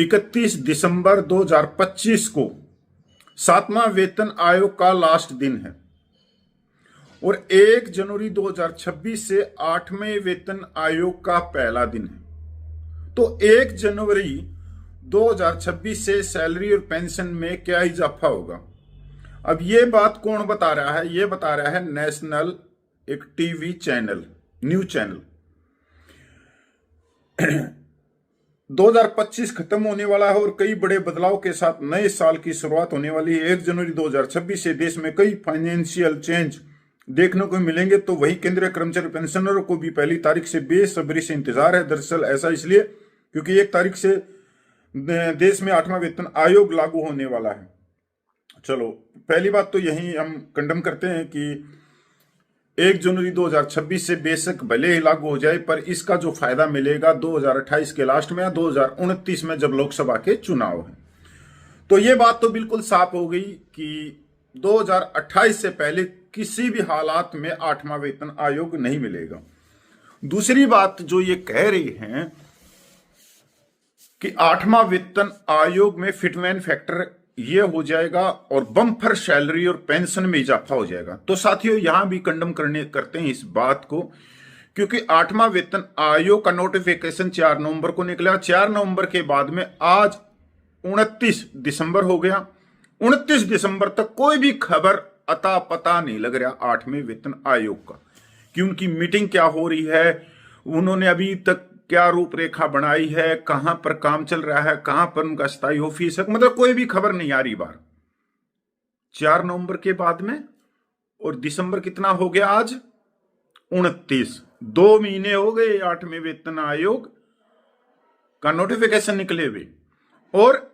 31 दिसंबर 2025 को 7वां वेतन आयोग का लास्ट दिन है और 1 जनवरी 2026 से 8वें वेतन आयोग का पहला दिन है। तो 1 जनवरी 2026 से सैलरी और पेंशन में क्या इजाफा होगा? अब ये बात कौन बता रहा है? ये बता रहा है नेशनल एक टीवी चैनल, न्यूज चैनल। 2025 खत्म होने वाला है और कई बड़े बदलाव के साथ नए साल की शुरुआत होने वाली है। 1 जनवरी 2026 से देश में कई फाइनेंशियल चेंज देखने को मिलेंगे। तो वही केंद्रीय कर्मचारी पेंशनरों को भी पहली तारीख से बेसब्री से इंतजार है। दरअसल ऐसा इसलिए क्योंकि 1 तारीख से देश में 8वां वेतन आयोग लागू होने वाला है। चलो, पहली बात तो यही हम कंडम करते हैं कि 1 जनवरी 2026 से बेशक भले ही लागू हो जाए, पर इसका जो फायदा मिलेगा 2028 के लास्ट में या 2029 में जब लोकसभा के चुनाव है। तो ये बात तो बिल्कुल साफ हो गई कि 2028 से पहले किसी भी हालात में 8वां वेतन आयोग नहीं मिलेगा। दूसरी बात जो ये कह रही हैं कि 8वां वेतन आयोग में फिटमेन फैक्टर ये हो जाएगा और बम्पर सैलरी और पेंशन में इजाफा हो जाएगा। तो साथियों, यहां भी कंडम करते हैं इस बात को, क्योंकि 8वां वेतन आयोग का नोटिफिकेशन 4 नवंबर को निकला। 4 नवंबर के बाद में आज 29 दिसंबर हो गया। 29 दिसंबर तक कोई भी खबर अता पता नहीं लग रहा 8वें वेतन आयोग का कि उनकी मीटिंग क्या हो रही है, उन्होंने अभी तक क्या रूपरेखा बनाई है, कहां पर काम चल रहा है, कहां पर उनका स्थायी ऑफिस है, मतलब कोई भी खबर नहीं आ रही बार 4 नवंबर के बाद में। और दिसंबर कितना हो गया आज? 29। 2 महीने हो गए 8वें वेतन आयोग का नोटिफिकेशन निकले हुए। और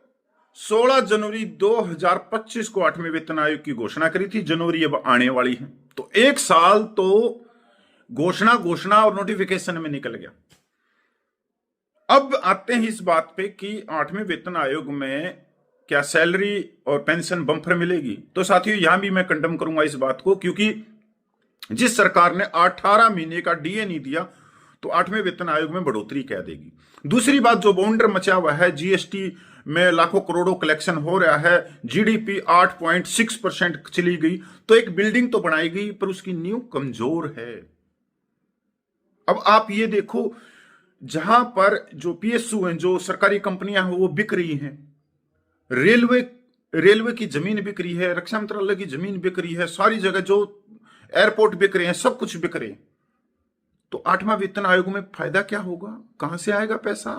16 जनवरी 2025 को 8वें वेतन आयोग की घोषणा करी थी। जनवरी अब आने वाली है, तो 1 साल तो घोषणा और नोटिफिकेशन में निकल गया। अब आते हैं इस बात पे कि 8वें वेतन आयोग में क्या सैलरी और पेंशन बम्पर मिलेगी। तो साथियों, यहां भी मैं कंडम करूंगा इस बात को, क्योंकि जिस सरकार ने 18 महीने का डीए नहीं दिया तो 8वें वेतन आयोग में बढ़ोतरी कह देगी। दूसरी बात, जो बाउंडर मचा हुआ है, जीएसटी में लाखों करोड़ों कलेक्शन हो रहा है, जीडीपी 8.6% चली गई, तो एक बिल्डिंग तो बनाई गई पर उसकी नींव कमजोर है। अब आप ये देखो, जहां पर जो पीएसयू हैं, जो सरकारी कंपनियां हैं, वो बिक रही हैं। रेलवे की जमीन बिक रही है, रक्षा मंत्रालय की जमीन बिक रही है, सारी जगह जो एयरपोर्ट बिक रहे हैं, सब कुछ बिक रहे हैं। तो 8वां वेतन आयोग में फायदा क्या होगा? कहां से आएगा पैसा?